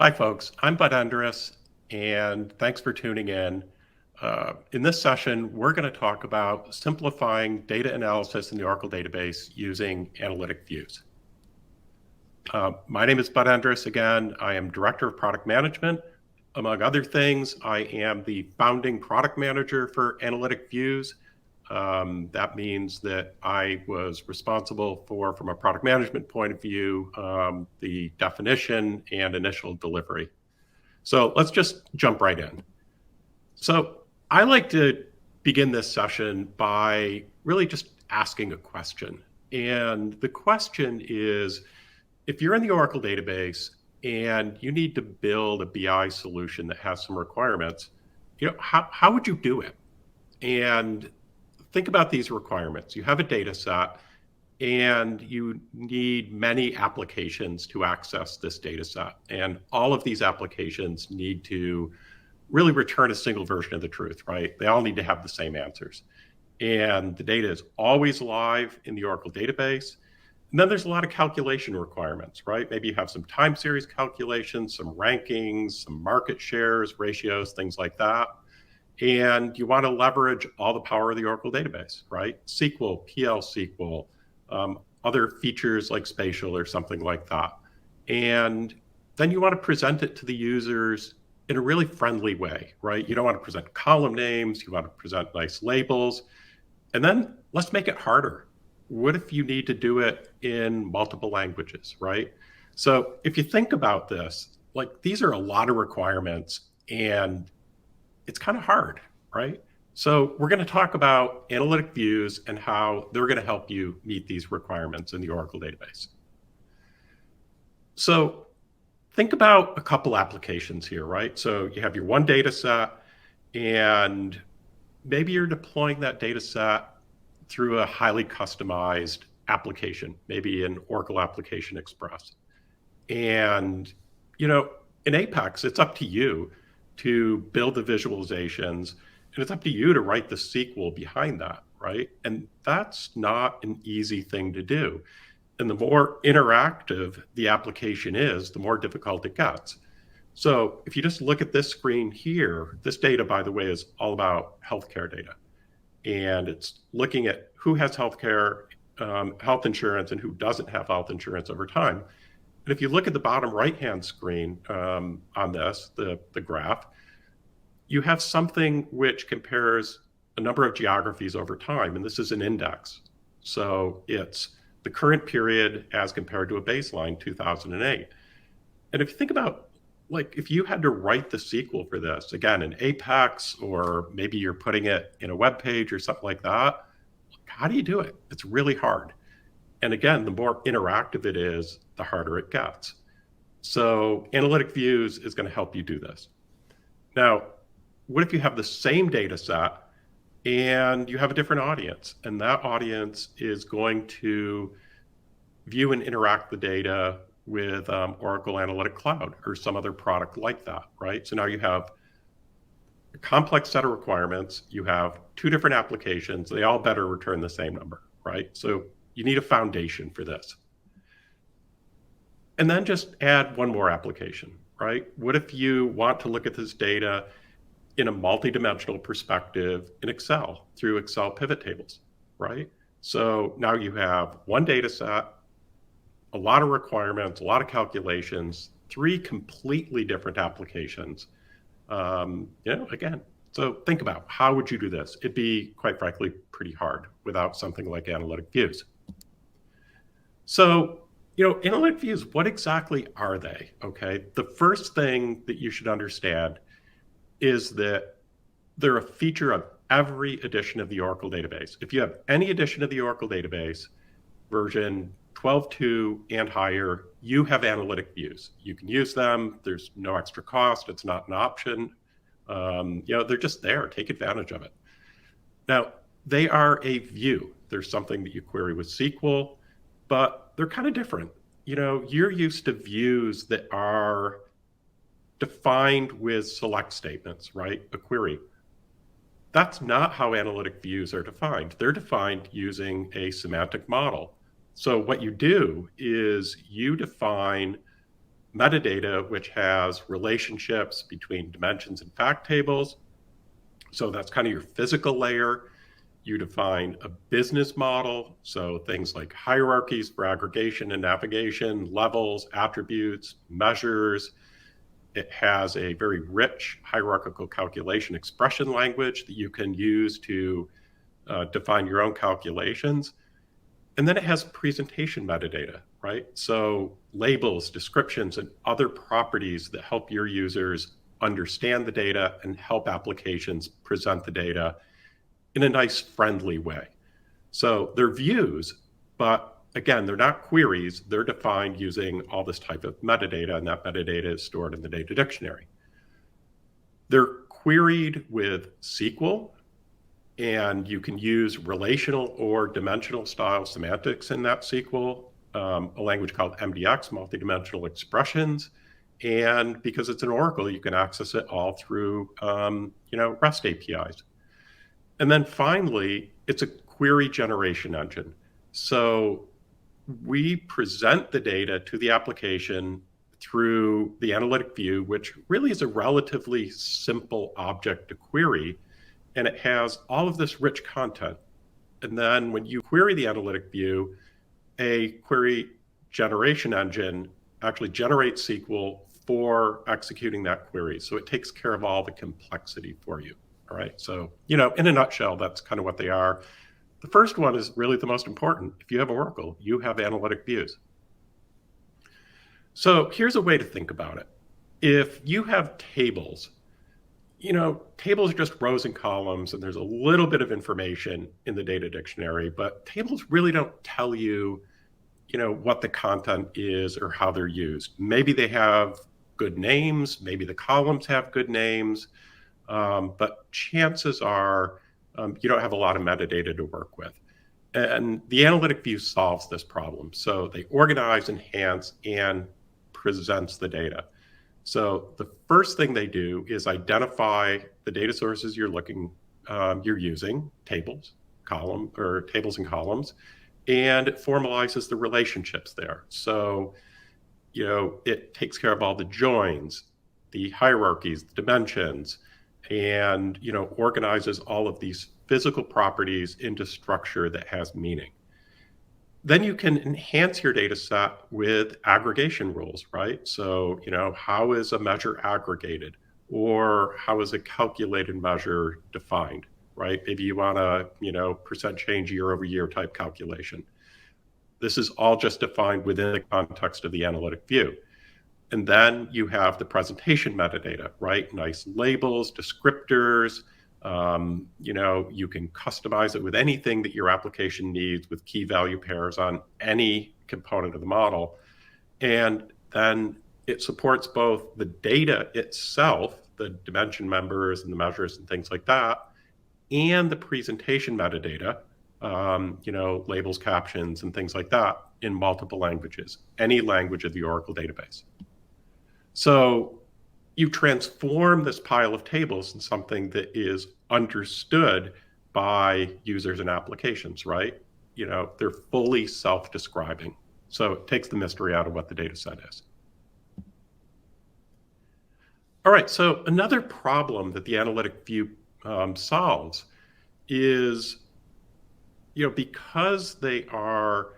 Hi, folks. I'm Bud Endress, and thanks for tuning in. In this session, we're going to talk about simplifying data analysis in the Oracle database using analytic views. My name is Bud Endress. Again, I am Director of Product Management. Among other things, I am the founding product manager for analytic views. That means that I was responsible for, from a product management point of view, the definition and initial delivery. So let's just jump right in. So I like to begin this session by really just asking a question. And the question is, if you're in the Oracle database and you need to build a BI solution that has some requirements, how would you do it? And think about these requirements. You have a data set and you need many applications to access this data set. And all of these applications need to really return a single version of the truth, right? They all need to have the same answers. And the data is always live in the Oracle database. And then there's a lot of calculation requirements, right? Maybe you have some time series calculations, some rankings, some market shares, ratios, things like that. And you want to leverage all the power of the Oracle database, right? SQL, PL SQL, other features like spatial or something like that. And then you want to present it to the users in a really friendly way, right? You don't want to present column names. You want to present nice labels. And then let's make it harder. What if you need to do it in multiple languages, right? So if you think about this, like these are a lot of requirements and it's kind of hard, right? So we're going to talk about analytic views and how they're going to help you meet these requirements in the Oracle database. So think about a couple applications here, right? So you have your one data set and maybe you're deploying that data set through a highly customized application, maybe an Oracle Application Express. And, in Apex, it's up to you to build the visualizations, and it's up to you to write the SQL behind that, right? And that's not an easy thing to do. And the more interactive the application is, the more difficult it gets. So if you just look at this screen here, this data, by the way, is all about healthcare data. And it's looking at who has healthcare, health insurance, and who doesn't have health insurance over time. And if you look at the bottom right-hand screen on this, the graph, you have something which compares a number of geographies over time, and this is an index. So it's the current period as compared to a baseline, 2008. And if you think about, like, if you had to write the SQL for this, again, in Apex, or maybe you're putting it in a web page or something like that, how do you do it? It's really hard. And again, the more interactive it is, the harder it gets. So analytic views is going to help you do this. Now, what if you have the same data set and you have a different audience, and that audience is going to view and interact the data with Oracle Analytic Cloud or some other product like that, right? So now you have a complex set of requirements. You have two different applications. They all better return the same number, right? So you need a foundation for this. And then just add one more application, right? What if you want to look at this data in a multidimensional perspective in Excel through Excel pivot tables, right? So now you have one data set, a lot of requirements, a lot of calculations, three completely different applications. Again, so think about how would you do this? It'd be, quite frankly, pretty hard without something like analytic views. So, analytic views, what exactly are they? Okay, the first thing that you should understand is that they're a feature of every edition of the Oracle database. If you have any edition of the Oracle database, version 12.2 and higher, you have analytic views. You can use them. There's no extra cost. It's not an option. They're just there. Take advantage of it. Now, they are a view. There's something that you query with SQL, but they're kind of different. You're used to views that are defined with select statements, right? A query. That's not how analytic views are defined. They're defined using a semantic model. So what you do is you define metadata, which has relationships between dimensions and fact tables. So that's kind of your physical layer. You define a business model, so things like hierarchies for aggregation and navigation, levels, attributes, measures. It has a very rich hierarchical calculation expression language that you can use to define your own calculations. And then it has presentation metadata, right? So labels, descriptions, and other properties that help your users understand the data and help applications present the data in a nice, friendly way. So they're views, but again, they're not queries. They're defined using all this type of metadata, and that metadata is stored in the data dictionary. They're queried with SQL, and you can use relational or dimensional style semantics in that SQL, a language called MDX, multidimensional expressions. And because it's an Oracle, you can access it all through REST APIs. And then finally, it's a query generation engine. So we present the data to the application through the analytic view, which really is a relatively simple object to query. And it has all of this rich content. And then when you query the analytic view, a query generation engine actually generates SQL for executing that query. So it takes care of all the complexity for you. All right. So, in a nutshell, that's kind of what they are. The first one is really the most important. If you have Oracle, you have analytic views. So here's a way to think about it. If you have tables, tables are just rows and columns, and there's a little bit of information in the data dictionary, but tables really don't tell you, what the content is or how they're used. Maybe they have good names, maybe the columns have good names, but chances are you don't have a lot of metadata to work with. And the analytic view solves this problem. So they organize, enhance, and presents the data. So the first thing they do is identify the data sources you're using, tables and columns, and it formalizes the relationships there. So, it takes care of all the joins, the hierarchies, the dimensions, and, organizes all of these physical properties into structure that has meaning. Then you can enhance your data set with aggregation rules, right? So, how is a measure aggregated, or how is a calculated measure defined, right? Maybe you want a, percent change year over year type calculation. This is all just defined within the context of the analytic view. And then you have the presentation metadata, right? Nice labels, descriptors. You can customize it with anything that your application needs with key value pairs on any component of the model. And then it supports both the data itself, the dimension members and the measures and things like that, and the presentation metadata, labels, captions, and things like that in multiple languages, any language of the Oracle database. So you transform this pile of tables in something that is understood by users and applications, right? They're fully self-describing. So it takes the mystery out of what the data set is. All right, so another problem that the analytic view solves is, because they are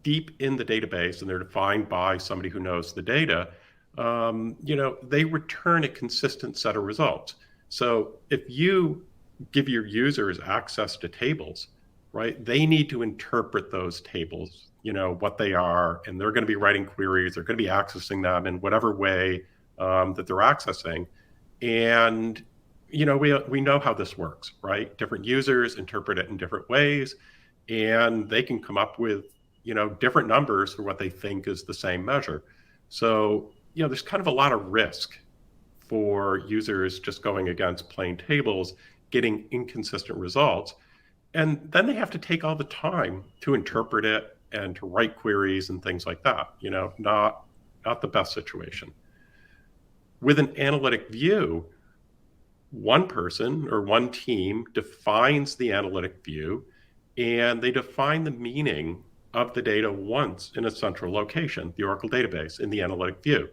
deep in the database and they're defined by somebody who knows the data, they return a consistent set of results. So if you give your users access to tables, right, they need to interpret those tables, what they are, and they're going to be writing queries, they're going to be accessing them in whatever way that they're accessing. And, we know how this works, right? Different users interpret it in different ways, and they can come up with, different numbers for what they think is the same measure. So, there's kind of a lot of risk for users just going against plain tables, getting inconsistent results. And then they have to take all the time to interpret it and to write queries and things like that, not the best situation. With an analytic view, one person or one team defines the analytic view, and they define the meaning of the data once in a central location, the Oracle database in the analytic view.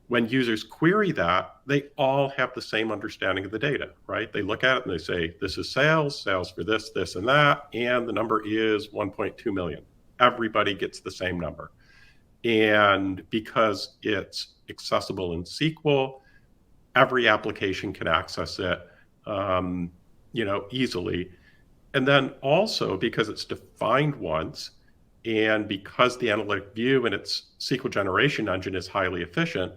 When users query that, they all have the same understanding of the data, right? They look at it and they say, this is sales for this, this, and that, and the number is 1.2 million. Everybody gets the same number. And because it's accessible in SQL, every application can access it, easily. And then also because it's defined once, and because the analytic view and its SQL generation engine is highly efficient,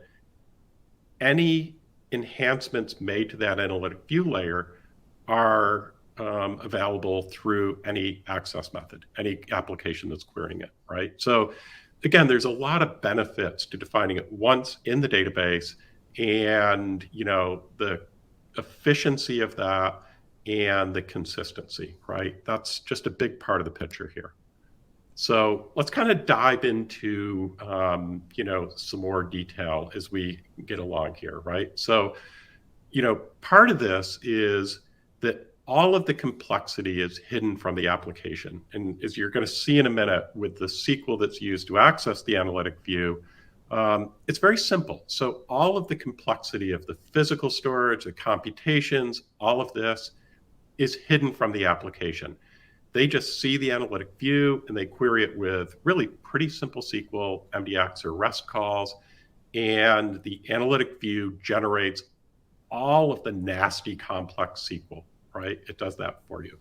any enhancements made to that analytic view layer are available through any access method, any application that's querying it, right? So again, there's a lot of benefits to defining it once in the database, and the efficiency of that and the consistency, right? That's just a big part of the picture here. So let's kind of dive into, some more detail as we get along here, right? So, part of this is that all of the complexity is hidden from the application. And as you're going to see in a minute with the SQL that's used to access the analytic view, it's very simple. So all of the complexity of the physical storage, the computations, all of this is hidden from the application. They just see the analytic view and they query it with really pretty simple SQL, MDX, or REST calls. And the analytic view generates all of the nasty complex SQL, right? It does that for you.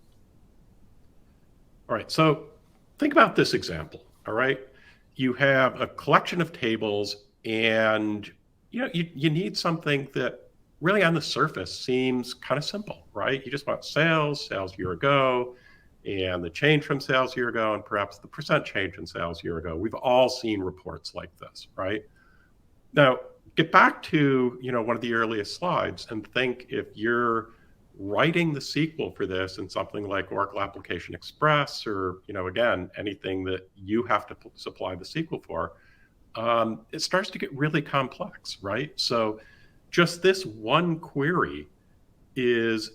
All right, so think about this example, all right? You have a collection of tables and you need something that really on the surface seems kind of simple, right? You just want sales year ago, and the change from sales year ago, and perhaps the percent change in sales year ago. We've all seen reports like this, right? Now, get back to one of the earliest slides and think if you're writing the SQL for this in something like Oracle Application Express, or again, anything that you have to supply the SQL for, it starts to get really complex, right? So just this one query is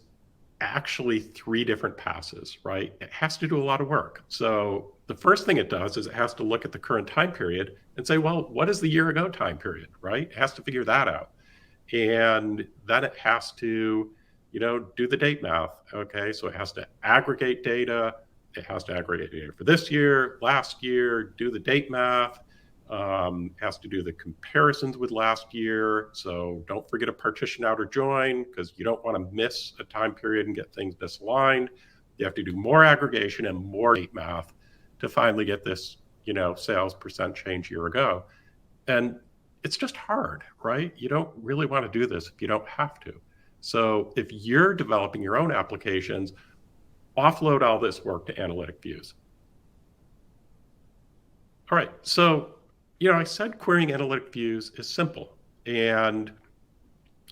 actually 3 different passes, right? It has to do a lot of work. So the first thing it does is it has to look at the current time period and say, well, what is the year ago time period, right? It has to figure that out. And then it has to, do the date math. Okay, so it has to aggregate data. It has to aggregate data for this year, last year, do the date math. Has to do the comparisons with last year. So don't forget to partition out or join, because you don't want to miss a time period and get things misaligned. You have to do more aggregation and more date math to finally get this, sales percent change year ago. And it's just hard, right? You don't really want to do this if you don't have to. So if you're developing your own applications, offload all this work to analytic views. All right, so I said querying analytic views is simple, and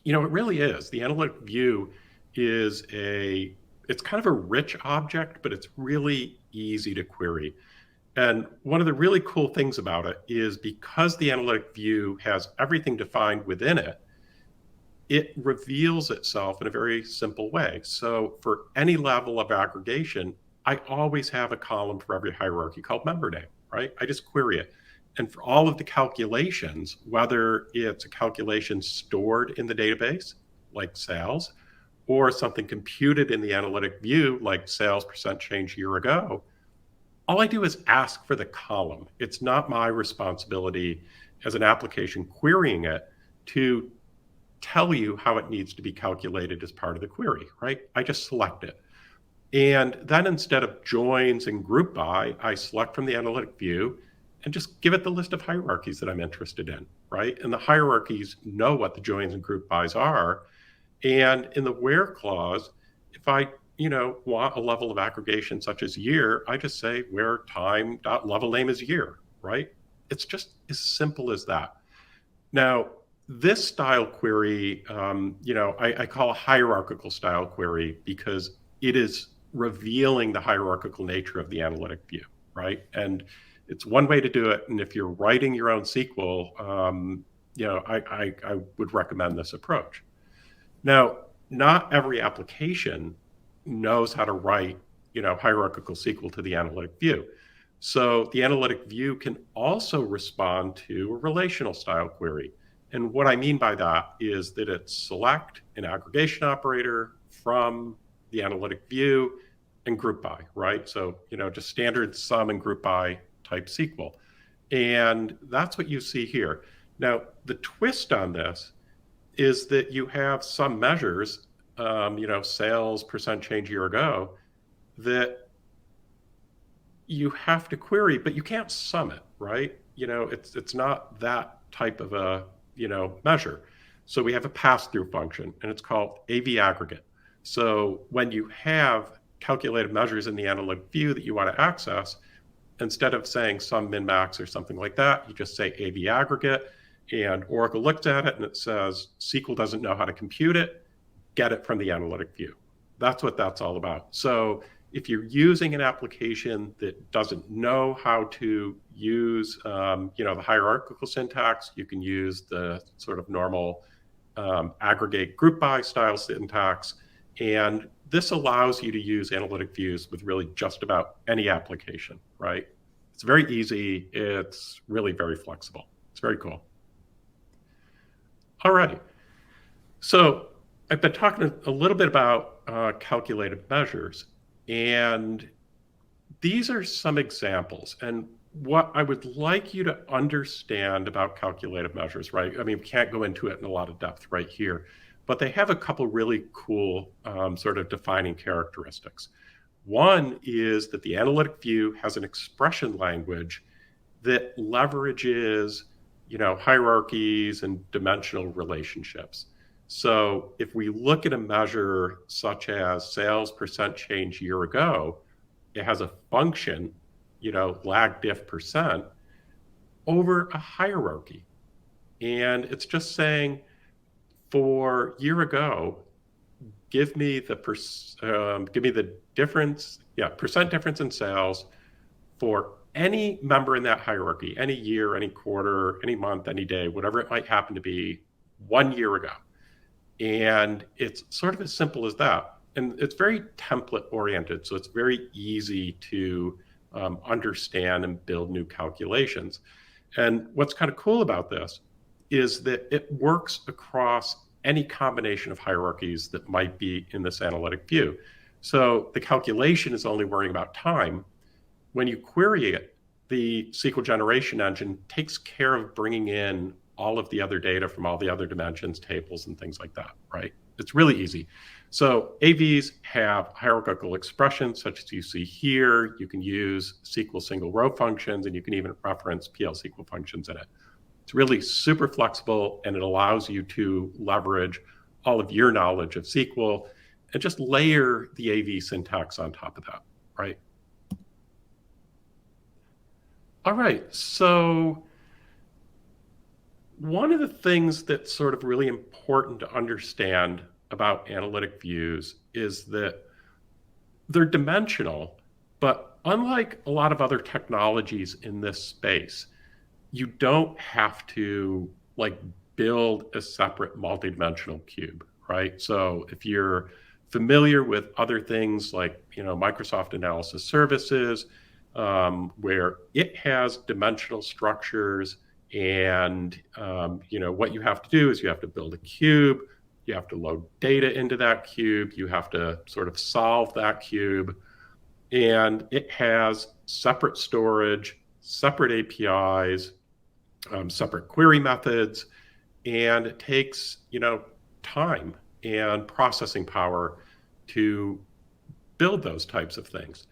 it really is. The analytic view is it's kind of a rich object, but it's really easy to query. And one of the really cool things about it is because the analytic view has everything defined within it, it reveals itself in a very simple way. So for any level of aggregation, I always have a column for every hierarchy called member name, right? I just query it. And for all of the calculations, whether it's a calculation stored in the database, like sales, or something computed in the analytic view, like sales percent change year ago, all I do is ask for the column. It's not my responsibility as an application querying it to tell you how it needs to be calculated as part of the query, right? I just select it. And then instead of joins and group by, I select from the analytic view and just give it the list of hierarchies that I'm interested in, right? And the hierarchies know what the joins and group bys are. And in the where clause, if I want a level of aggregation such as year, I just say where time.level name is year, right? It's just as simple as that. Now, this style query, I call a hierarchical style query because it is revealing the hierarchical nature of the analytic view, right? And it's one way to do it. And if you're writing your own SQL, I would recommend this approach. Now, not every application knows how to write, hierarchical SQL to the analytic view. So the analytic view can also respond to a relational style query. And what I mean by that is that it select an aggregation operator from the analytic view and group by, right? So, just standard sum and group by type SQL. And that's what you see here. Now, the twist on this is that you have some measures, sales percent change year ago, that you have to query, but you can't sum it, right? It's not that type of a measure. So we have a pass-through function, and it's called AV aggregate. So when you have calculated measures in the analytic view that you want to access, instead of saying sum min max or something like that, you just say AV aggregate, and Oracle looks at it and it says SQL doesn't know how to compute it, get it from the analytic view. That's what that's all about. So if you're using an application that doesn't know how to use, the hierarchical syntax, you can use the sort of normal aggregate group by style syntax. And this allows you to use analytic views with really just about any application, right? It's very easy. It's really very flexible. It's very cool. All right. So I've been talking a little bit about calculated measures, and these are some examples. And what I would like you to understand about calculated measures, right? I mean, we can't go into it in a lot of depth right here, but they have a couple really cool sort of defining characteristics. One is that the analytic view has an expression language that leverages, hierarchies and dimensional relationships. So if we look at a measure such as sales percent change year ago, it has a function, lag diff percent over a hierarchy. And it's just saying, for year ago, give me the difference, percent difference in sales for any member in that hierarchy, any year, any quarter, any month, any day, whatever it might happen to be 1 year ago. And it's sort of as simple as that. And it's very template oriented. So it's very easy to understand and build new calculations. And what's kind of cool about this is that it works across any combination of hierarchies that might be in this analytic view. So the calculation is only worrying about time. When you query it, the SQL generation engine takes care of bringing in all of the other data from all the other dimensions, tables, and things like that, right? It's really easy. So AVs have hierarchical expressions, such as you see here. You can use SQL single row functions, and you can even reference PL SQL functions in it. It's really super flexible, and it allows you to leverage all of your knowledge of SQL and just layer the AV syntax on top of that, right? All right, so one of the things that's sort of really important to understand about analytic views is that they're dimensional, but unlike a lot of other technologies in this space, you don't have to build a separate multidimensional cube, right? So if you're familiar with other things like, Microsoft Analysis Services, where it has dimensional structures, and what you have to do is you have to build a cube, you have to load data into that cube, you have to sort of solve that cube, and it has separate storage, separate APIs, separate query methods, and it takes time and processing power to build those types of things.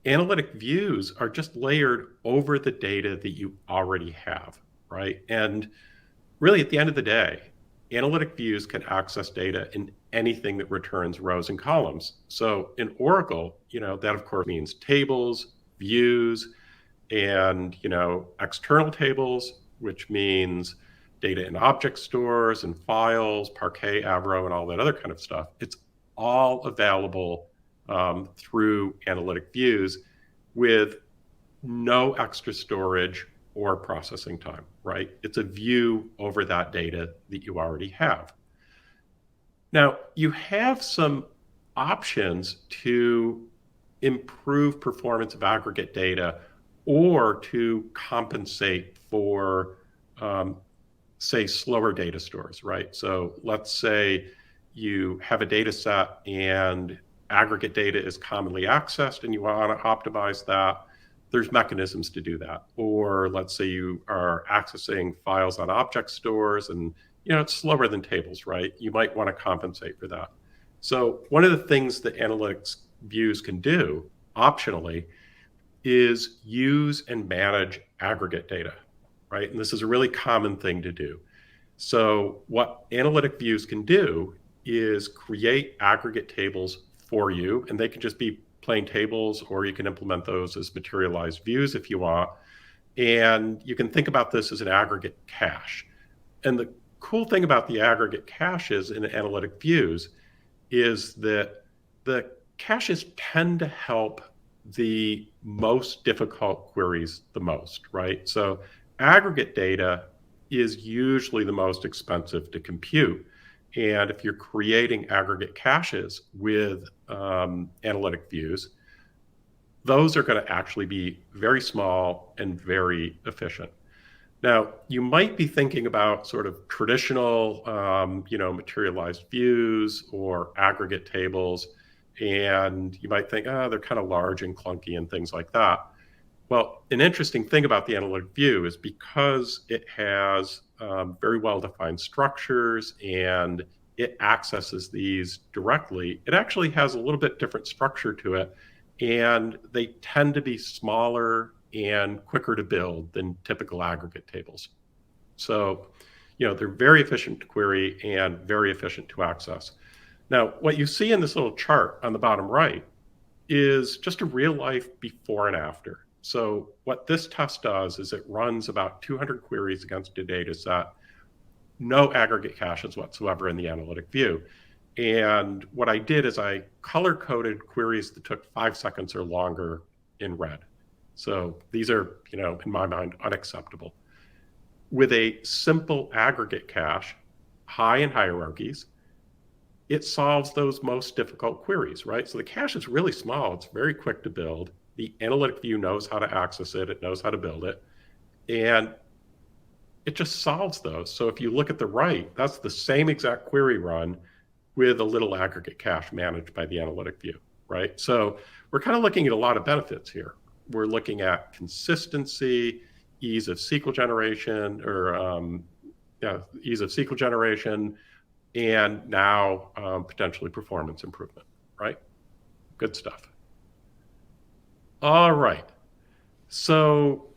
Analytic views are just layered over the data that you already have, right? And really, at the end of the day, analytic views can access data in anything that returns rows and columns. So in Oracle, that of course means tables, views, and external tables, which means data in object stores and files, Parquet, Avro, and all that other kind of stuff. It's all available through analytic views with no extra storage or processing time, right? It's a view over that data that you already have. Now, you have some options to improve performance of aggregate data or to compensate for, say, slower data stores, right? So let's say you have a data set and aggregate data is commonly accessed and you want to optimize that. There's mechanisms to do that. Or let's say you are accessing files on object stores and it's slower than tables, right? You might want to compensate for that. So one of the things that analytics views can do optionally is use and manage aggregate data, right? And this is a really common thing to do. So what analytic views can do is create aggregate tables for you, and they can just be plain tables, or you can implement those as materialized views if you want. And you can think about this as an aggregate cache. And the cool thing about the aggregate caches in analytic views is that the caches tend to help the most difficult queries the most, right? So aggregate data is usually the most expensive to compute. And if you're creating aggregate caches with analytic views, those are going to actually be very small and very efficient. Now, you might be thinking about sort of traditional, materialized views or aggregate tables, and you might think, they're kind of large and clunky and things like that. Well, an interesting thing about the analytic view is because it has very well-defined structures and it accesses these directly, it actually has a little bit different structure to it, and they tend to be smaller and quicker to build than typical aggregate tables. So, they're very efficient to query and very efficient to access. Now, what you see in this little chart on the bottom right is just a real life before and after. So what this test does is it runs about 200 queries against a data set, no aggregate caches whatsoever in the analytic view. And what I did is I color-coded queries that took 5 seconds or longer in red. So these are, in my mind, unacceptable. With a simple aggregate cache, high in hierarchies, it solves those most difficult queries, right? So the cache is really small. It's very quick to build. The analytic view knows how to access it. It knows how to build it. And it just solves those. So if you look at the right, that's the same exact query run with a little aggregate cache managed by the analytic view, right? So we're kind of looking at a lot of benefits here. We're looking at consistency, ease of SQL generation, and now potentially performance improvement, right? Good stuff. All right. So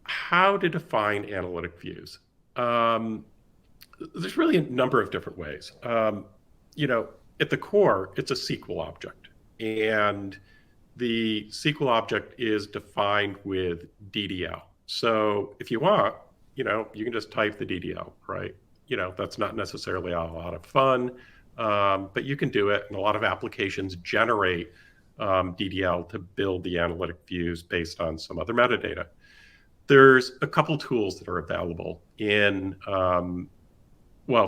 how to define analytic views? There's really a number of different ways. At the core, it's a SQL object. And the SQL object is defined with DDL. So if you want, you can just type the DDL, right? That's not necessarily a lot of fun, but you can do it. And a lot of applications generate DDL to build the analytic views based on some other metadata. There's a couple tools that are available in,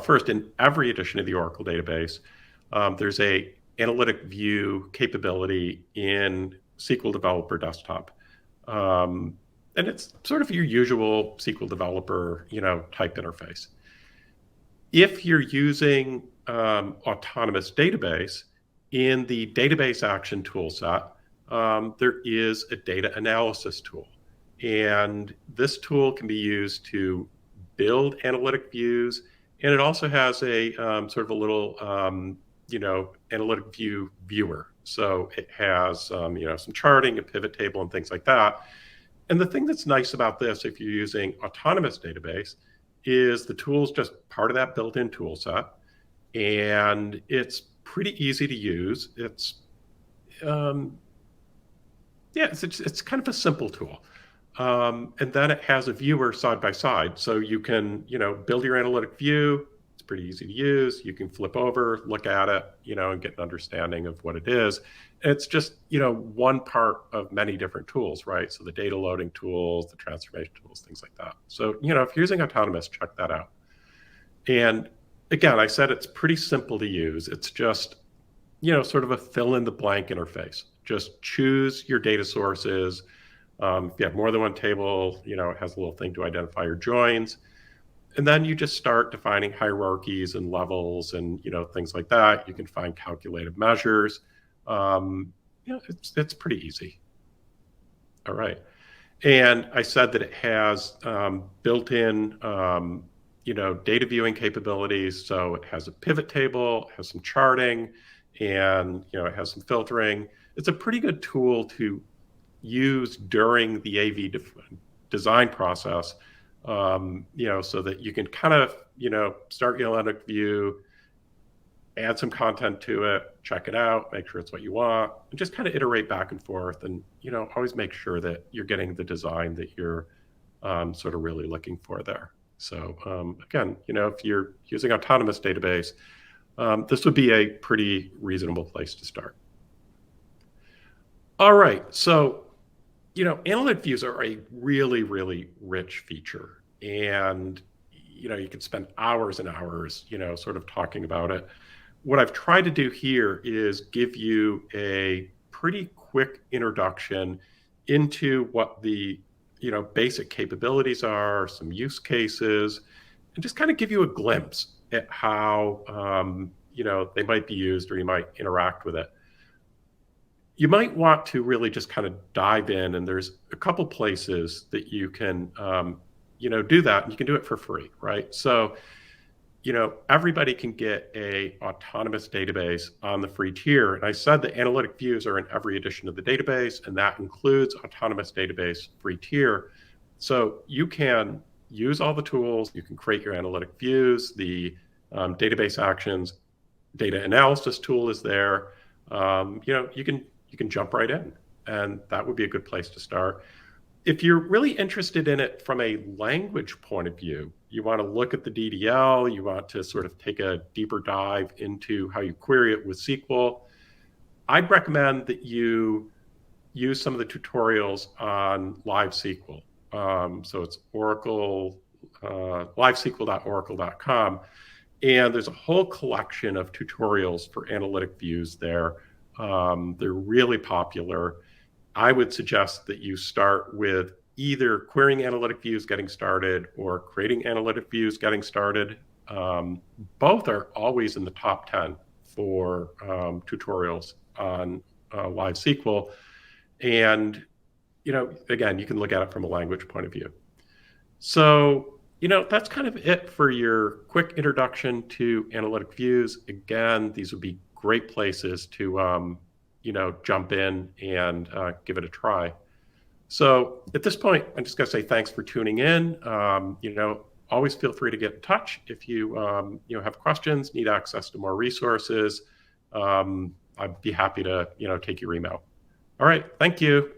first, in every edition of the Oracle database, there's a analytic view capability in SQL Developer Desktop. And it's sort of your usual SQL Developer, type interface. If you're using Autonomous Database, in the Database Action toolset, there is a data analysis tool. And this tool can be used to build analytic views. And it also has a sort of a little, analytic view viewer. So it has, some charting, a pivot table, and things like that. And the thing that's nice about this, if you're using Autonomous Database, is the tool's just part of that built-in tool set. And it's pretty easy to use. It's kind of a simple tool. And then it has a viewer side by side. So you can, build your analytic view. It's pretty easy to use. You can flip over, look at it, and get an understanding of what it is. It's just, one part of many different tools, right? So the data loading tools, the transformation tools, things like that. So, if you're using Autonomous, check that out. And again, I said it's pretty simple to use. It's just, sort of a fill in the blank interface. Just choose your data sources, If you have more than one table, it has a little thing to identify your joins. And then you just start defining hierarchies and levels and things like that. You can find calculative measures. It's pretty easy. All right. And I said that it has built-in data viewing capabilities. So it has a pivot table, it has some charting, and it has some filtering. It's a pretty good tool to use during the AV design process, so that you can kind of start your analytic view, add some content to it, check it out, make sure it's what you want, and just kind of iterate back and forth, and always make sure that you're getting the design that you're sort of really looking for there. So again, if you're using autonomous database, this would be a pretty reasonable place to start. All right, so analytic views are a really, really rich feature, and you can spend hours and hours, sort of talking about it. What I've tried to do here is give you a pretty quick introduction into what the basic capabilities are, some use cases, and just kind of give you a glimpse at how they might be used or you might interact with it. You might want to really just kind of dive in, and there's a couple places that you can do that, and you can do it for free, right? So everybody can get a autonomous database on the free tier. And I said that analytic views are in every edition of the database, and that includes autonomous database free tier. So you can use all the tools, you can create your analytic views, the database actions, data analysis tool is there. You can jump right in, and that would be a good place to start. If you're really interested in it from a language point of view, you want to look at the DDL, you want to sort of take a deeper dive into how you query it with SQL, I'd recommend that you use some of the tutorials on Live SQL. So it's Oracle, livesql.oracle.com. And there's a whole collection of tutorials for analytic views there. They're really popular. I would suggest that you start with either querying analytic views getting started or creating analytic views getting started. Both are always in the top 10 for tutorials on Live SQL. And, again, you can look at it from a language point of view. So, that's kind of it for your quick introduction to analytic views. Again, these would be great places to jump in and give it a try. So at this point, I'm just going to say thanks for tuning in. Always feel free to get in touch if you have questions, need access to more resources. I'd be happy to take your email. All right, thank you.